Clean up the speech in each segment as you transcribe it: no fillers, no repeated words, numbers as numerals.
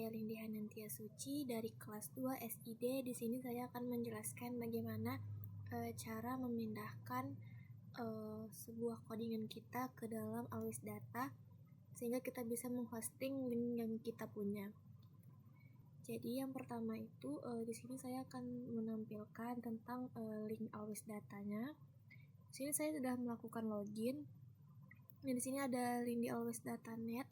saya Lindi Hanantia Suci dari kelas 2 SID. Di sini saya akan menjelaskan bagaimana cara memindahkan sebuah codingan kita ke dalam Always Data sehingga kita bisa menghosting link yang kita punya. Jadi yang pertama itu di sini saya akan menampilkan tentang link Always Datanya. Di sini saya sudah melakukan login. Dan di sini ada link di Always Data.net.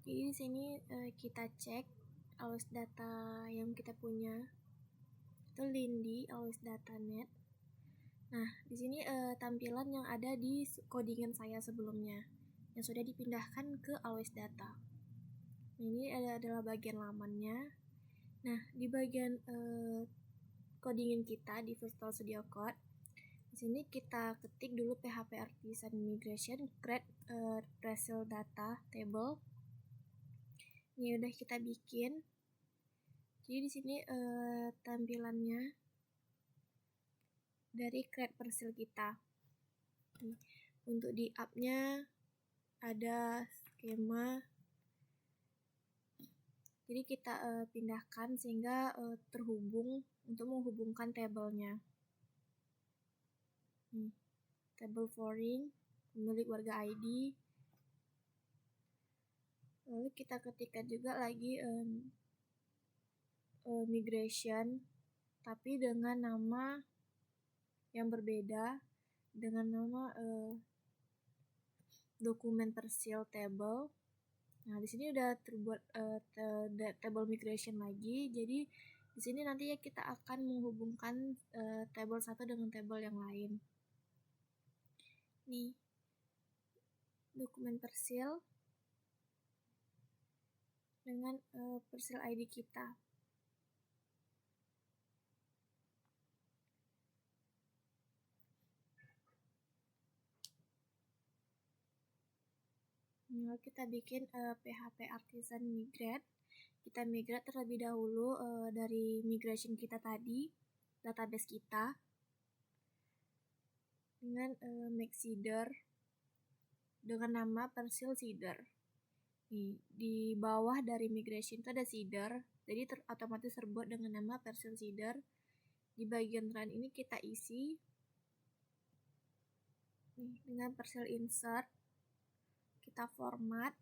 Jadi di sini kita cek Always Data yang kita punya itu link di Always Data.net. Nah, di sini tampilan yang ada di codingan saya sebelumnya yang sudah dipindahkan ke Always Data. Nah, ini adalah bagian lamannya. Nah, di bagian codingan kita di Visual Studio Code, di sini kita ketik dulu PHP Artisan Migration create parcel data table. Ini udah kita bikin. Jadi di sini tampilannya dari create parcel kita. Untuk di app-nya ada skema. Jadi kita pindahkan sehingga terhubung untuk menghubungkan tabelnya. Table foreign, pemilik warga ID. Lalu kita ketikkan juga lagi migration, tapi dengan nama yang berbeda, dengan nama dokumen parcel table. Nah, di sini udah terbuat table migration lagi. Jadi di sini nanti ya kita akan menghubungkan table satu dengan table yang lain. Nih, dokumen parcel dengan parcel ID kita. Lalu kita bikin PHP Artisan Migrate. Kita migrate terlebih dahulu dari migration kita tadi, database kita, dengan make seeder dengan nama parcel seeder. Di bawah dari migration itu ada seeder, jadi otomatis terbuat dengan nama parcel seeder. Di bagian run ini kita isi dengan parcel insert, kita format,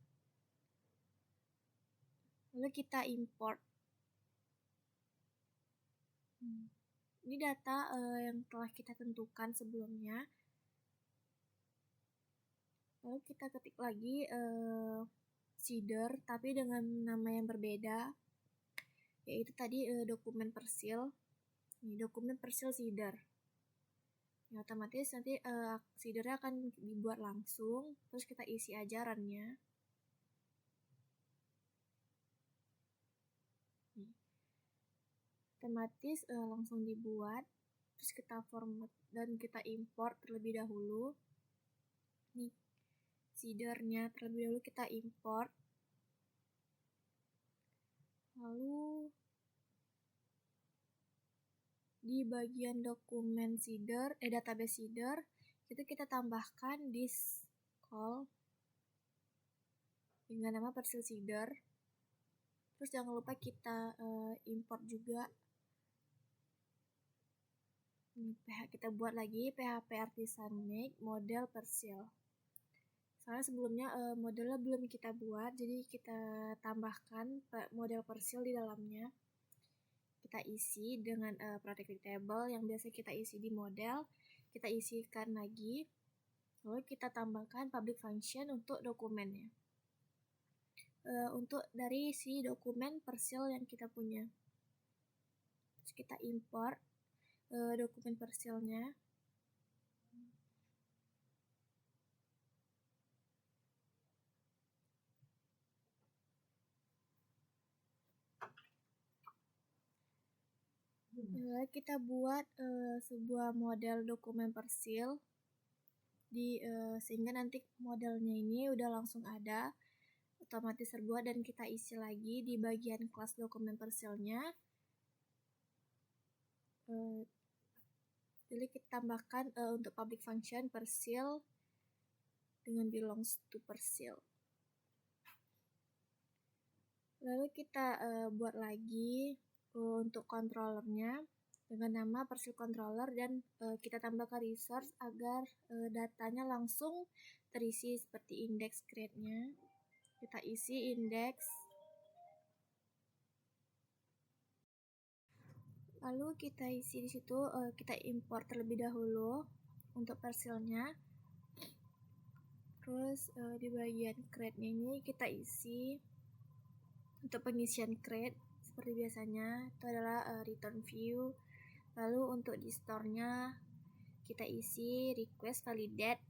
lalu kita import. Ini data yang telah kita tentukan sebelumnya. Lalu kita ketik lagi seeder tapi dengan nama yang berbeda, yaitu tadi dokumen parcel. Ini dokumen parcel seeder. Ya, otomatis nanti seedernya akan dibuat langsung, terus kita isi aja runnya. Otomatis langsung dibuat, terus kita format dan kita import terlebih dahulu. Nih, seedernya terlebih dahulu kita import. Lalu di bagian dokumen seeder, database seeder, itu kita tambahkan this call dengan nama parcel seeder. Terus jangan lupa kita import juga. Kita buat lagi PHP Artisan make model parcel. Soalnya sebelumnya modelnya belum kita buat, jadi kita tambahkan model parcel di dalamnya. Kita isi dengan protected table yang biasa kita isi di model, kita isikan lagi. Lalu kita tambahkan public function untuk dokumennya. Untuk dari si dokumen parcel yang kita punya. Terus kita import dokumen parcelnya. Kita buat sebuah model dokumen parcel sehingga nanti modelnya ini udah langsung ada, otomatis terbuat, dan kita isi lagi di bagian kelas dokumen parcelnya. Jadi kita tambahkan untuk public function parcel dengan belongs to parcel. Lalu kita buat lagi untuk controllernya dengan nama Persil Controller dan kita tambahkan resource agar datanya langsung terisi seperti index create-nya. Kita isi index. Lalu kita isi di situ, kita import terlebih dahulu untuk persilnya. Terus di bagian create-nya ini kita isi untuk pengisian create seperti biasanya itu adalah return view. Lalu untuk di store-nya kita isi request validate.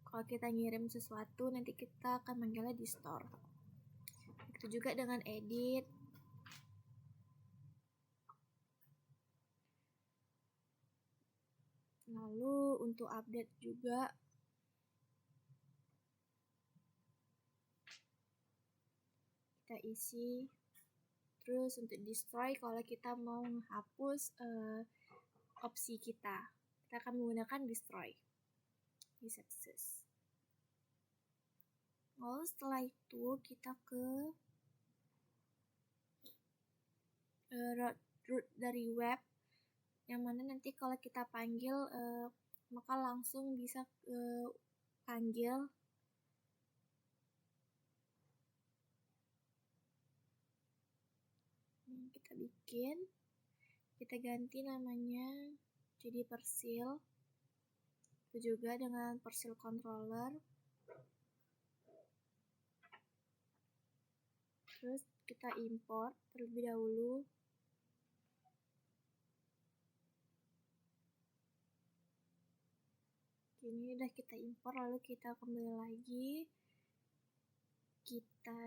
Kalau kita ngirim sesuatu nanti kita akan manggilnya di store. Itu juga dengan edit. Lalu untuk update juga kita isi. Terus untuk destroy kalau kita mau menghapus opsi kita akan menggunakan destroy. Di success. Lalu setelah itu kita ke root dari web, yang mana nanti kalau kita panggil maka langsung bisa panggil. Kita bikin, kita ganti namanya jadi Persil. Itu juga dengan Persil Controller. Terus kita import terlebih dahulu. Ini udah kita import, lalu kita kembali lagi. Kita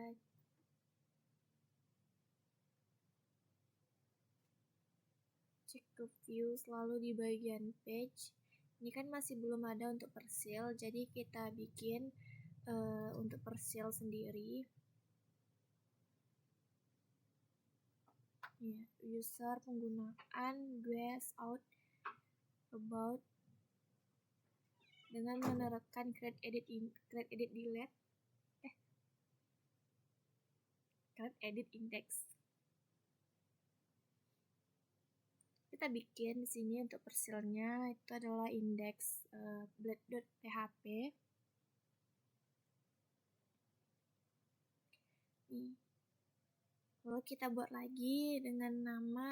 cek ke view, selalu di bagian page. Ini kan masih belum ada untuk Persil, jadi kita bikin untuk Persil sendiri. Ya, user, penggunaan, guest, out, about, dengan menerapkan create edit delete, create edit index. Kita bikin di sini untuk persilnya itu adalah index blade.php. Lalu kita buat lagi dengan nama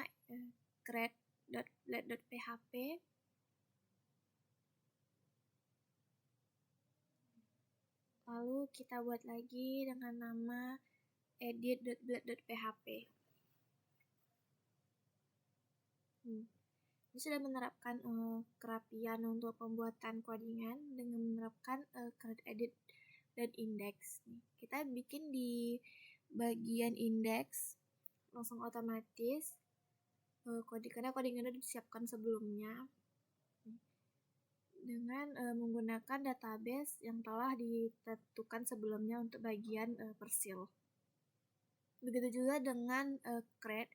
create.blade.php. Lalu kita buat lagi dengan nama edit.blade.php. Ini sudah menerapkan kerapian untuk pembuatan codingan dengan menerapkan create edit dan index. Kita bikin di bagian index langsung otomatis karena codingannya sudah disiapkan sebelumnya dengan menggunakan database yang telah ditentukan sebelumnya untuk bagian Persil. Begitu juga dengan create.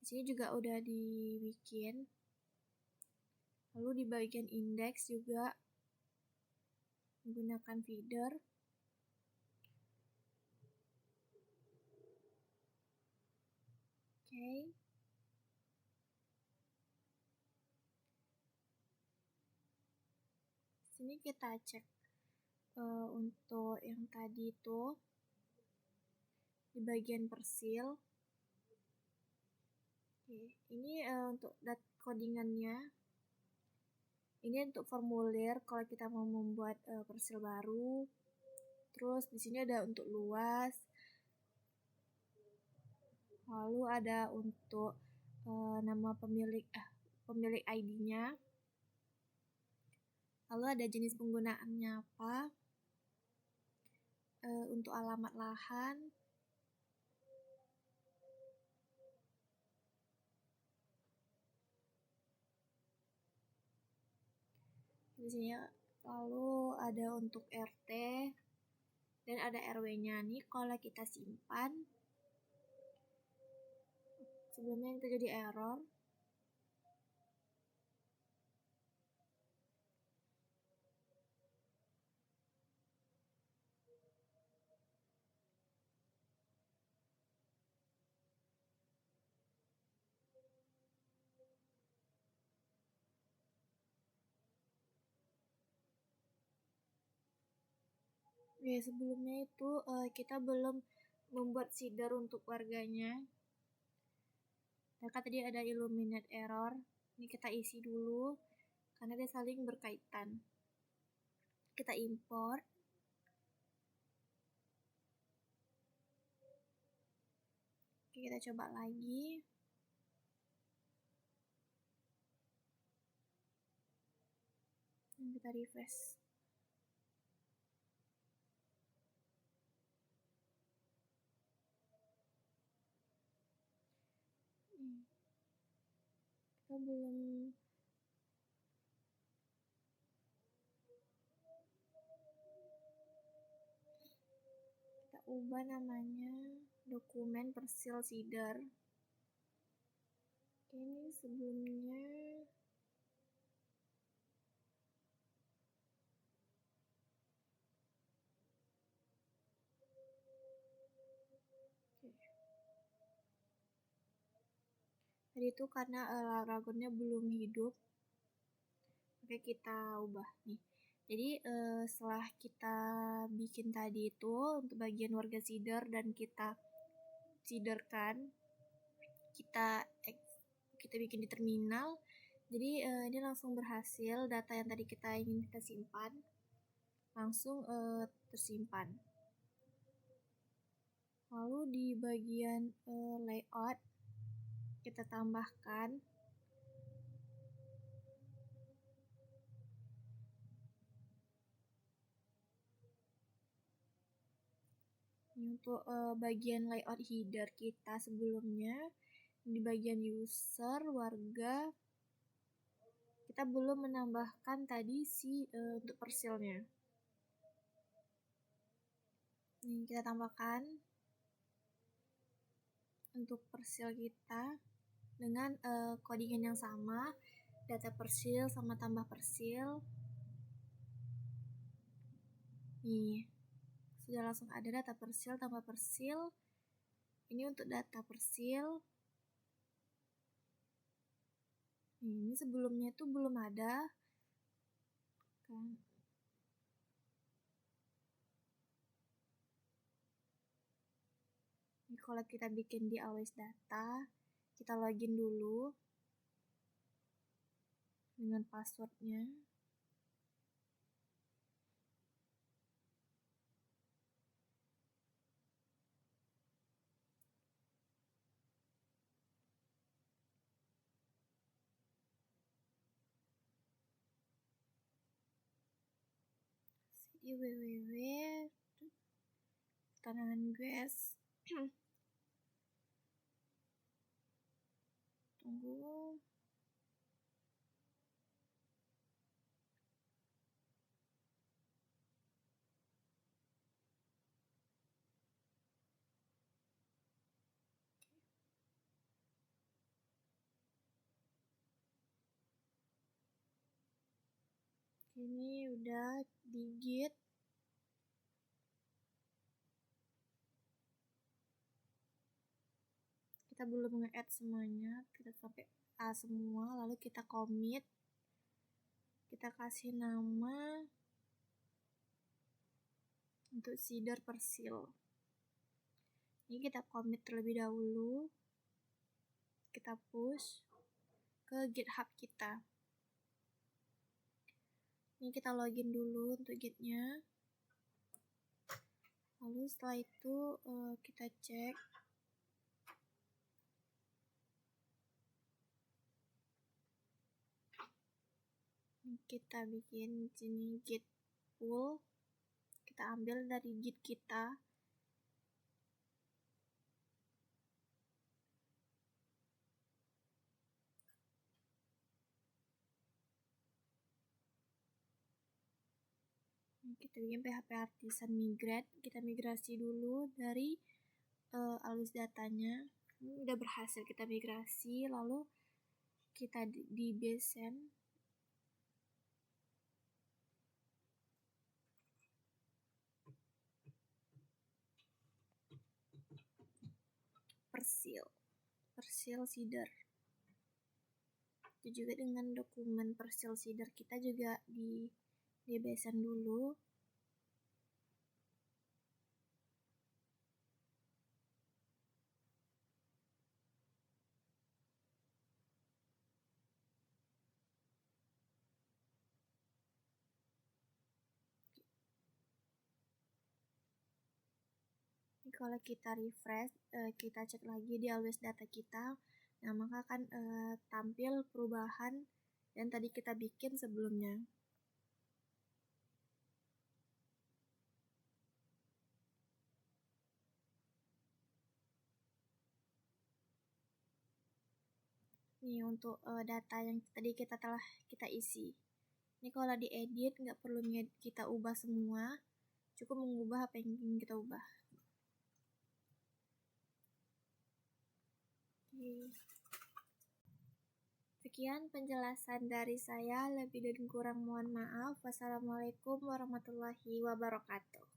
Di sini juga udah dibikin. Lalu di bagian index juga menggunakan feeder. Oke. Sini kita cek untuk yang tadi itu di bagian Persil. Oke, ini untuk codingannya. Ini untuk formulir kalau kita mau membuat Persil baru. Terus di sini ada untuk luas. Lalu ada untuk nama pemilik ID-nya. Lalu ada jenis penggunaannya apa. Untuk alamat lahan. Di sini lalu ada untuk RT dan ada RW-nya. Nih kalau kita simpan sebelumnya terjadi error. Ya, sebelumnya itu kita belum membuat seeder untuk warganya. Maka tadi ada illuminate error. Ini kita isi dulu karena dia saling berkaitan. Kita import. Oke, kita coba lagi. Kita refresh. Kita belum. Kita ubah namanya dokumen Persil seeder. Ini sebelumnya tadi itu karena Laragonnya belum hidup, oke kita ubah nih. Jadi setelah kita bikin tadi itu untuk bagian warga seeder dan kita seederkan, kita bikin di terminal. Jadi ini langsung berhasil, data yang tadi kita ingin kita simpan langsung tersimpan. Lalu di bagian layout kita tambahkan ini untuk bagian layout header kita sebelumnya. Di bagian user warga kita belum menambahkan tadi untuk persilnya. Ini kita tambahkan untuk persil kita dengan codingan yang sama, data persil sama tambah persil. Nih, sudah langsung ada data persil tambah persil. Ini untuk data persil. Ini sebelumnya itu belum ada kan. Ini kalau kita bikin di always data, kita login dulu dengan passwordnya. Di www tantangan guys. Tunggu. Ini udah di Git. Kita belum nge-add semuanya, kita sampai A semua, lalu kita commit. Kita kasih nama untuk seeder persil. Ini kita commit terlebih dahulu. Kita push ke GitHub kita. Ini kita login dulu untuk Gitnya. Lalu setelah itu kita cek. Kita bikin sini git pull. Kita ambil dari git kita. Kita bikin PHP Artisan migrate. Kita migrasi dulu dari always datanya. Ini udah berhasil kita migrasi. Lalu kita di Basecamp. Persil seeder. Itu juga dengan dokumen persil seeder kita juga di Basecamp dulu. kalau kita refresh, kita cek lagi di always data kita, nah maka akan tampil perubahan yang tadi kita bikin sebelumnya. Nih untuk data yang tadi telah kita isi. Ini kalau diedit nggak perlu kita ubah semua, cukup mengubah apa yang ingin kita ubah. Sekian penjelasan dari saya, lebih dan kurang mohon maaf. Wassalamualaikum warahmatullahi wabarakatuh.